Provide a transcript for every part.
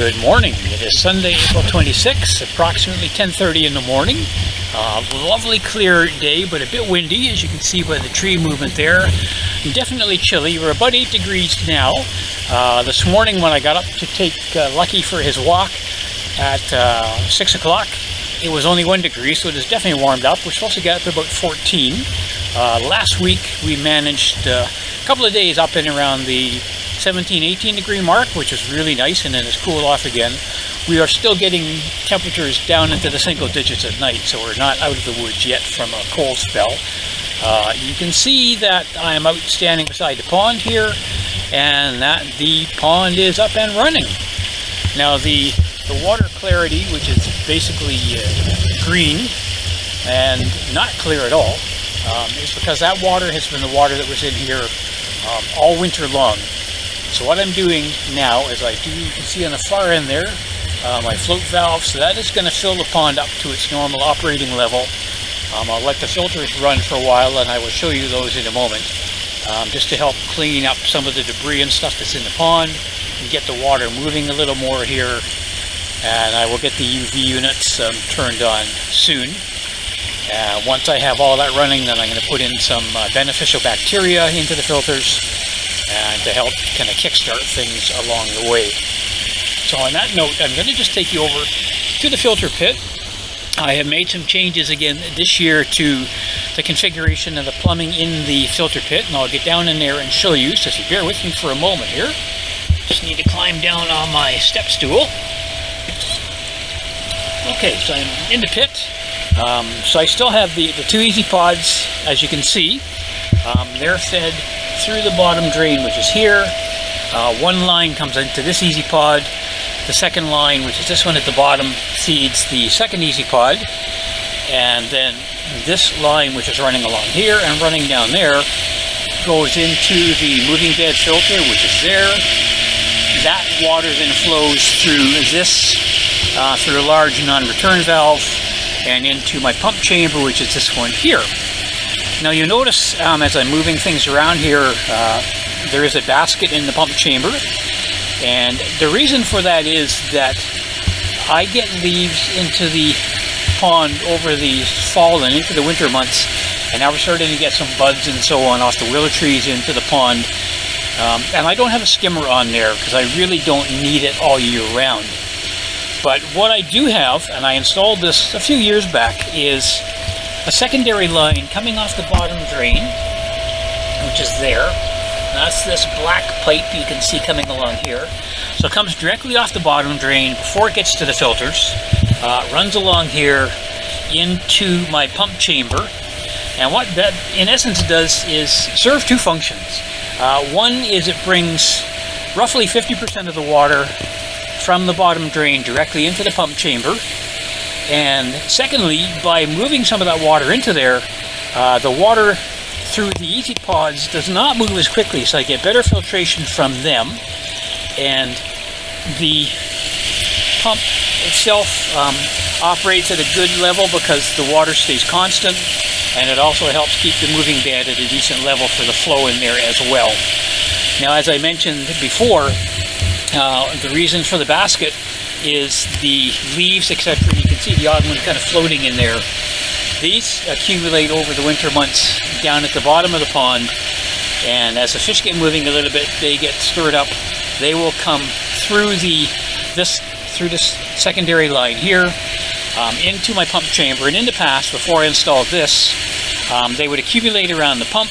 Good morning. It is Sunday, April 26th, approximately 10:30 in the morning. Lovely clear day, but a bit windy, as you can see by the tree movement there. Definitely chilly. We're about 8 degrees now. This morning when I got up to take Lucky for his walk at 6 o'clock, it was only 1 degree, so it has definitely warmed up. We're supposed to get up to about 14. Last week we managed a couple of days up and around the 17-18 degree mark, which is really nice, and then it's cooled off again. We are still getting temperatures down into the single digits at night, so we're not out of the woods yet from a cold spell. You can see that I am out standing beside the pond here, and that the pond is up and running. Now the water clarity, which is basically green and not clear at all, is because that water has been the water that was in here all winter long. So what I'm doing now is you can see on the far end there, my float valve, so that is going to fill the pond up to its normal operating level. I'll let the filters run for a while, and I will show you those in a moment, just to help clean up some of the debris and stuff that's in the pond and get the water moving a little more here. And I will get the UV units turned on soon. Once I have all that running, then I'm going to put in some beneficial bacteria into the filters and to help kind of kickstart things along the way. So on that note, I'm going to just take you over to the filter pit. I have made some changes again this year to the configuration of the plumbing in the filter pit, and I'll get down in there and show you. So if you bear with me for a moment here, just need to climb down on my step stool. Okay, so I'm in the pit. So I still have the two easy pods, as you can see. They're fed through the bottom drain, which is here. One line comes into this easy pod. The second line, which is this one at the bottom, feeds the second easy pod. And then this line, which is running along here and running down there, goes into the moving bed filter, which is there. That water then flows through this, through a large non-return valve, and into my pump chamber, which is this one here. Now you notice as I'm moving things around here, there is a basket in the pump chamber, and the reason for that is that I get leaves into the pond over the fall and into the winter months, and now we're starting to get some buds and so on off the willow trees into the pond, and I don't have a skimmer on there because I really don't need it all year round. But what I do have, and I installed this a few years back, is a secondary line coming off the bottom drain, which is there. That's this black pipe you can see coming along here. So it comes directly off the bottom drain before it gets to the filters, runs along here into my pump chamber. And what that in essence does is serve two functions. One is it brings roughly 50% of the water from the bottom drain directly into the pump chamber. And secondly, by moving some of that water into there, the water through the easy pods does not move as quickly, so I get better filtration from them. And the pump itself operates at a good level because the water stays constant, and it also helps keep the moving bed at a decent level for the flow in there as well. Now, as I mentioned before, the reason for the basket is the leaves, etc. You can see the odd one kind of floating in there. These accumulate over the winter months down at the bottom of the pond, and as the fish get moving a little bit, they get stirred up. They will come through this secondary line here into my pump chamber. And in the past, before I installed this, they would accumulate around the pump,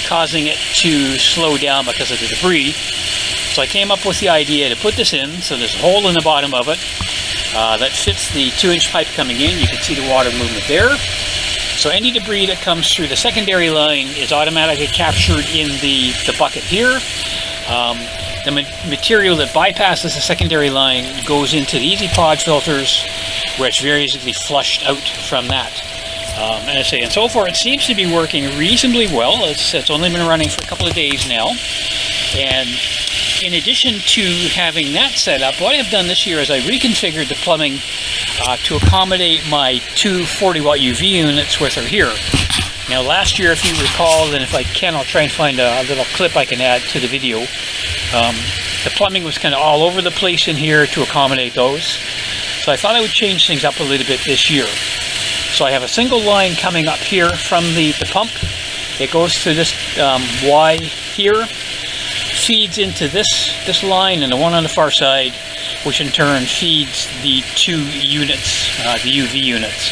causing it to slow down because of the debris. So I came up with the idea to put this in, so there's a hole in the bottom of it that fits the 2-inch pipe coming in. You can see the water movement there. So any debris that comes through the secondary line is automatically captured in the bucket here. The material that bypasses the secondary line goes into the easy pod filters, where it's very easily flushed out from that. And I say, and so far it seems to be working reasonably well. It's only been running for a couple of days now. And in addition to having that set up, what I've done this year is I reconfigured the plumbing to accommodate my two 40-watt UV units, which are here. Now last year, if you recall, and if I can, I'll try and find a little clip I can add to the video. the plumbing was kind of all over the place in here to accommodate those. So I thought I would change things up a little bit this year. So I have a single line coming up here from the pump. It goes through this Y here, feeds into this line and the one on the far side, which in turn feeds the 2 units, the UV units.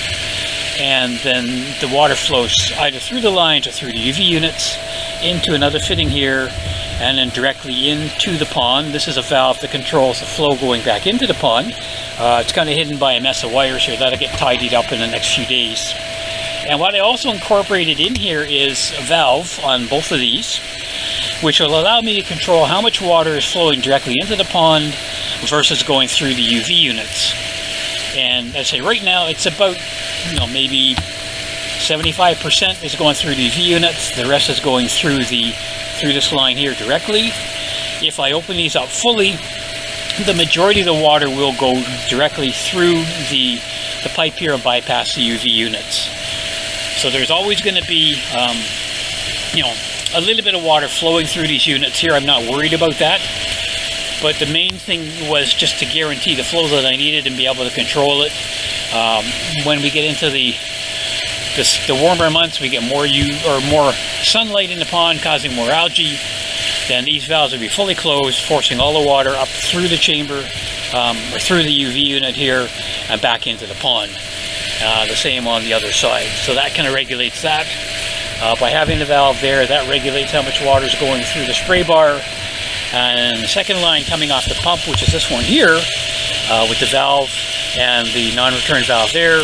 And then the water flows either through the lines or through the UV units into another fitting here, and then directly into the pond. This is a valve that controls the flow going back into the pond. It's kind of hidden by a mess of wires here. That'll get tidied up in the next few days. And what I also incorporated in here is a valve on both of these, which will allow me to control how much water is flowing directly into the pond versus going through the UV units. And I say right now it's about, maybe 75% is going through the UV units. The rest is going through this line here directly. If I open these up fully, the majority of the water will go directly through the pipe here and bypass the UV units. So there's always going to be, a little bit of water flowing through these units here. I'm not worried about that. But the main thing was just to guarantee the flow that I needed and be able to control it. When we get into the warmer months, we get more sunlight in the pond, causing more algae. Then these valves will be fully closed, forcing all the water up through the chamber, or through the UV unit here, and back into the pond. The same on the other side. So that kind of regulates that. By having the valve there, that regulates how much water is going through the spray bar. And the second line coming off the pump, which is this one here, with the valve and the non-return valve there,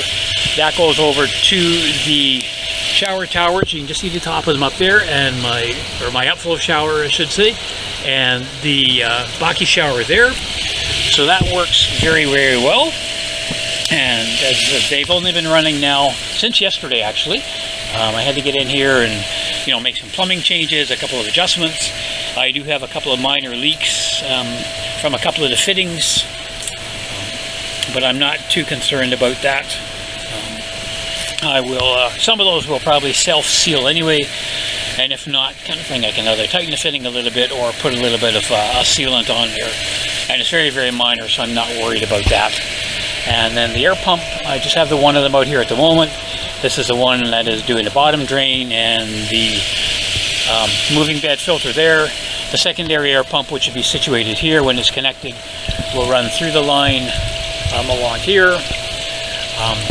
that goes over to the shower towers. You can just see the top of them up there, and my upflow shower, I should say, and the Baki shower there. So that works very, very well. And as they've only been running now since yesterday, actually. I had to get in here and make some plumbing changes, a couple of adjustments. I do have a couple of minor leaks from a couple of the fittings, but I'm not too concerned about that. I will, some of those will probably self-seal anyway, and if not, kind of thing, I can either tighten the fitting a little bit or put a little bit of a sealant on there. And it's very, very minor, so I'm not worried about that. And then the air pump, I just have the one of them out here at the moment. This is the one that is doing the bottom drain and the moving bed filter there. The secondary air pump, which would be situated here when it's connected, will run through the line along here,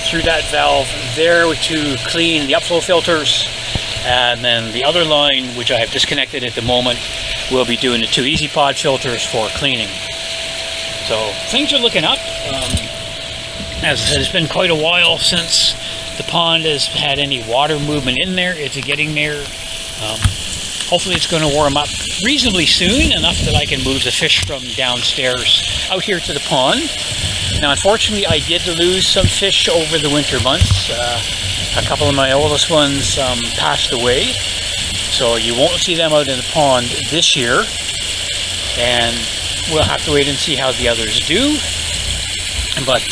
through that valve there to clean the upflow filters. And then the other line, which I have disconnected at the moment, will be doing the 2 EasyPod filters for cleaning. So things are looking up. As I said, it's been quite a while since the pond has had any water movement in there. It's getting there. Hopefully it's going to warm up reasonably soon, enough that I can move the fish from downstairs out here to the pond. Now, unfortunately, I did lose some fish over the winter months. A couple of my oldest ones passed away, so you won't see them out in the pond this year. And we'll have to wait and see how the others do. But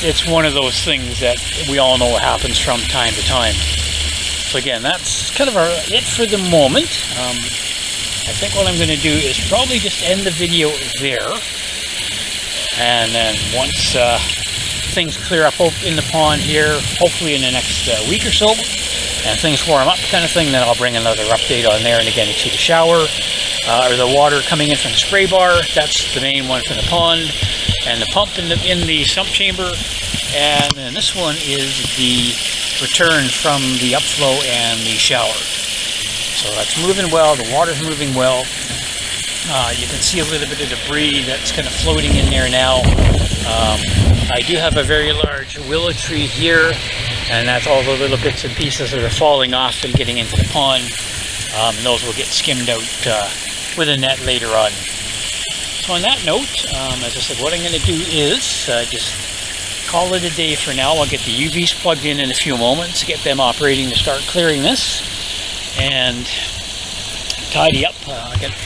it's one of those things that we all know happens from time to time. So again, that's kind of it for the moment. I think what I'm going to do is probably just end the video there. And then once things clear up in the pond here, hopefully in the next week or so, and things warm up kind of thing, then I'll bring another update on there. And again, you see the shower, or the water coming in from the spray bar. That's the main one from the pond. And the pump in the sump chamber, and then this one is the return from the upflow and the shower. So that's moving well, the water's moving well. You can see a little bit of debris that's kind of floating in there now. I do have a very large willow tree here, and that's all the little bits and pieces that are falling off and getting into the pond. And those will get skimmed out with a net later on. So on that note, as I said, what I'm going to do is just call it a day for now. I'll get the UVs plugged in a few moments, get them operating to start clearing this, and tidy up. I got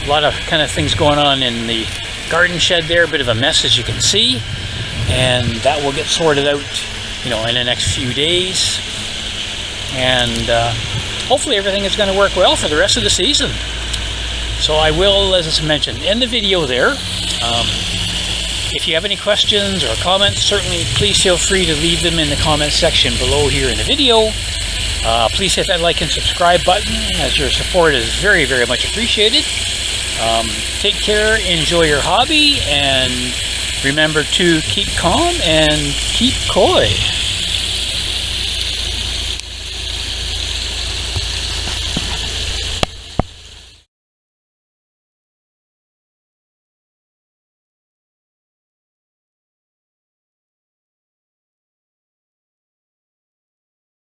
a lot of kind of things going on in the garden shed there, a bit of a mess as you can see, and that will get sorted out, in the next few days. And hopefully everything is going to work well for the rest of the season. So I will, as I mentioned, end the video there. If you have any questions or comments, certainly please feel free to leave them in the comments section below here in the video. Please hit that like and subscribe button, as your support is very, very much appreciated. Take care, enjoy your hobby, and remember to keep calm and keep coy.